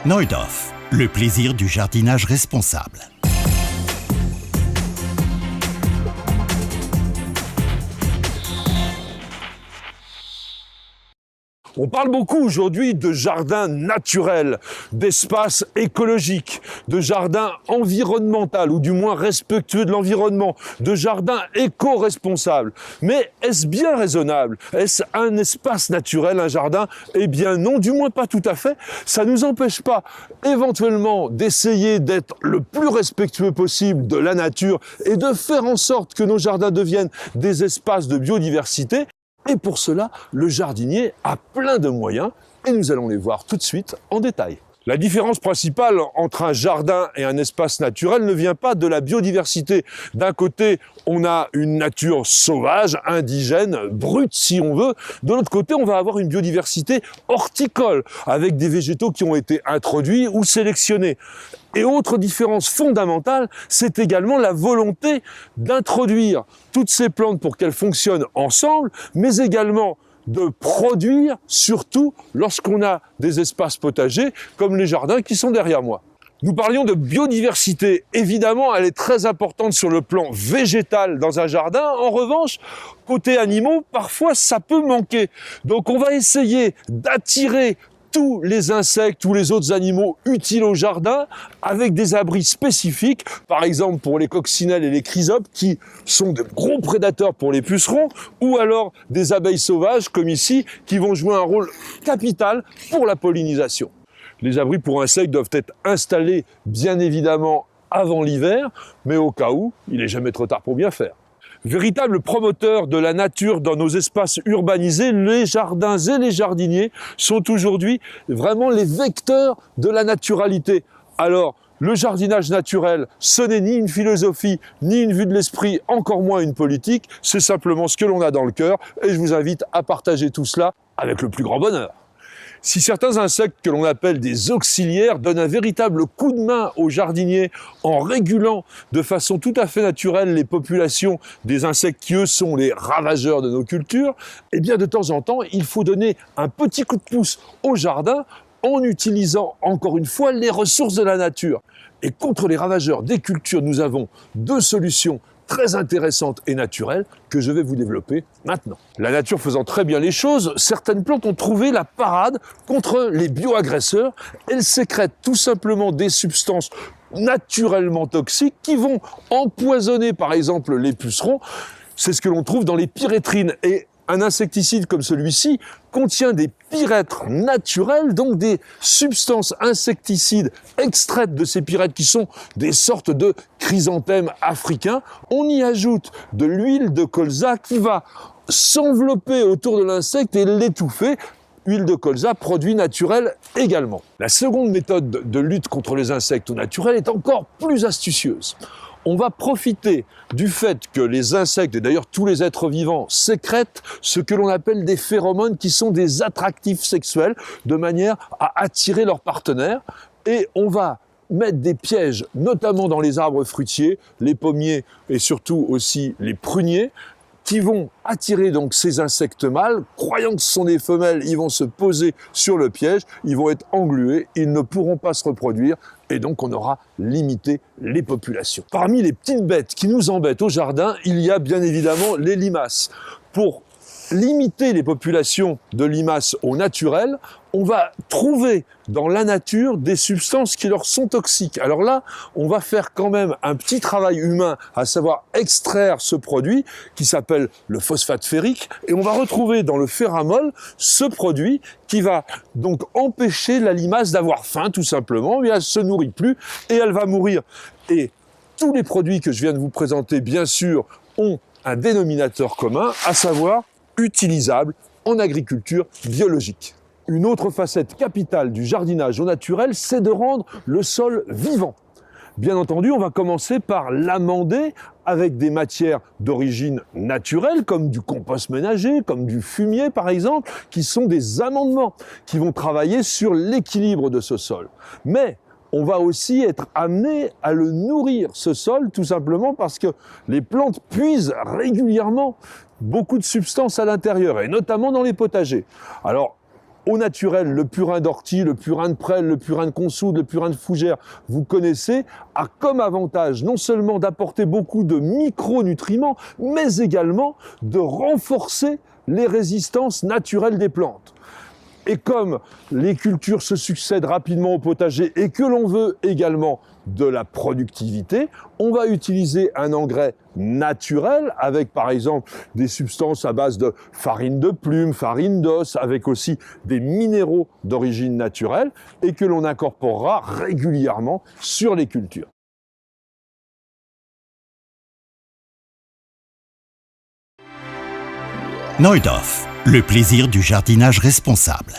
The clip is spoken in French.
Neudorf, le plaisir du jardinage responsable. On parle beaucoup aujourd'hui de jardin naturel, d'espace écologique, de jardin environnemental ou du moins respectueux de l'environnement, de jardin éco-responsable. Mais est-ce bien raisonnable? Est-ce un espace naturel, un jardin? Eh bien non, du moins pas tout à fait. Ça ne nous empêche pas éventuellement d'essayer d'être le plus respectueux possible de la nature et de faire en sorte que nos jardins deviennent des espaces de biodiversité. Et pour cela, le jardinier a plein de moyens et nous allons les voir tout de suite en détail. La différence principale entre un jardin et un espace naturel ne vient pas de la biodiversité. D'un côté, on a une nature sauvage, indigène, brute si on veut. De l'autre côté, on va avoir une biodiversité horticole, avec des végétaux qui ont été introduits ou sélectionnés. Et autre différence fondamentale, c'est également la volonté d'introduire toutes ces plantes pour qu'elles fonctionnent ensemble, mais également de produire, surtout lorsqu'on a des espaces potagers comme les jardins qui sont derrière moi. Nous parlions de biodiversité. Évidemment, elle est très importante sur le plan végétal dans un jardin. En revanche, côté animaux, parfois ça peut manquer. Donc on va essayer d'attirer tous les insectes, tous les autres animaux utiles au jardin avec des abris spécifiques, par exemple pour les coccinelles et les chrysopes qui sont de gros prédateurs pour les pucerons, ou alors des abeilles sauvages comme ici qui vont jouer un rôle capital pour la pollinisation. Les abris pour insectes doivent être installés bien évidemment avant l'hiver, mais au cas où, il n'est jamais trop tard pour bien faire. Véritables promoteurs de la nature dans nos espaces urbanisés, les jardins et les jardiniers sont aujourd'hui vraiment les vecteurs de la naturalité. Alors, le jardinage naturel, ce n'est ni une philosophie, ni une vue de l'esprit, encore moins une politique, c'est simplement ce que l'on a dans le cœur et je vous invite à partager tout cela avec le plus grand bonheur. Si certains insectes que l'on appelle des auxiliaires donnent un véritable coup de main aux jardiniers en régulant de façon tout à fait naturelle les populations des insectes qui eux sont les ravageurs de nos cultures, eh bien de temps en temps il faut donner un petit coup de pouce au jardin en utilisant encore une fois les ressources de la nature. Et contre les ravageurs des cultures, nous avons deux solutions très intéressante et naturelle que je vais vous développer maintenant. La nature faisant très bien les choses, certaines plantes ont trouvé la parade contre les bioagresseurs. Elles sécrètent tout simplement des substances naturellement toxiques qui vont empoisonner par exemple les pucerons. C'est ce que l'on trouve dans les pyrétrines. Et un insecticide comme celui-ci contient des pyrètres naturels, donc des substances insecticides extraites de ces pyrètres qui sont des sortes de chrysanthèmes africains. On y ajoute de l'huile de colza qui va s'envelopper autour de l'insecte et l'étouffer. Huile de colza, produit naturel également. La seconde méthode de lutte contre les insectes au naturel est encore plus astucieuse. On va profiter du fait que les insectes, et d'ailleurs tous les êtres vivants, sécrètent ce que l'on appelle des phéromones qui sont des attractifs sexuels, de manière à attirer leurs partenaires. Et on va mettre des pièges, notamment dans les arbres fruitiers, les pommiers et surtout aussi les pruniers, qui vont attirer donc ces insectes mâles, croyant que ce sont des femelles, ils vont se poser sur le piège, ils vont être englués, ils ne pourront pas se reproduire, et donc on aura limité les populations. Parmi les petites bêtes qui nous embêtent au jardin, il y a bien évidemment les limaces. Pour limiter les populations de limaces au naturel, on va trouver dans la nature des substances qui leur sont toxiques. Alors là, on va faire quand même un petit travail humain, à savoir extraire ce produit qui s'appelle le phosphate ferrique, et on va retrouver dans le ferramol ce produit qui va donc empêcher la limace d'avoir faim tout simplement, mais elle ne se nourrit plus et elle va mourir. Et tous les produits que je viens de vous présenter, bien sûr, ont un dénominateur commun, à savoir utilisable en agriculture biologique. Une autre facette capitale du jardinage au naturel, c'est de rendre le sol vivant. Bien entendu, on va commencer par l'amender avec des matières d'origine naturelle, comme du compost ménager, comme du fumier par exemple, qui sont des amendements qui vont travailler sur l'équilibre de ce sol. Mais on va aussi être amené à le nourrir, ce sol, tout simplement parce que les plantes puisent régulièrement beaucoup de substances à l'intérieur, et notamment dans les potagers. Alors, au naturel, le purin d'ortie, le purin de prêle, le purin de consoude, le purin de fougère, vous connaissez, a comme avantage non seulement d'apporter beaucoup de micronutriments, mais également de renforcer les résistances naturelles des plantes. Et comme les cultures se succèdent rapidement au potager et que l'on veut également de la productivité, on va utiliser un engrais naturel avec par exemple des substances à base de farine de plume, farine d'os, avec aussi des minéraux d'origine naturelle et que l'on incorporera régulièrement sur les cultures. Neudorf, le plaisir du jardinage responsable.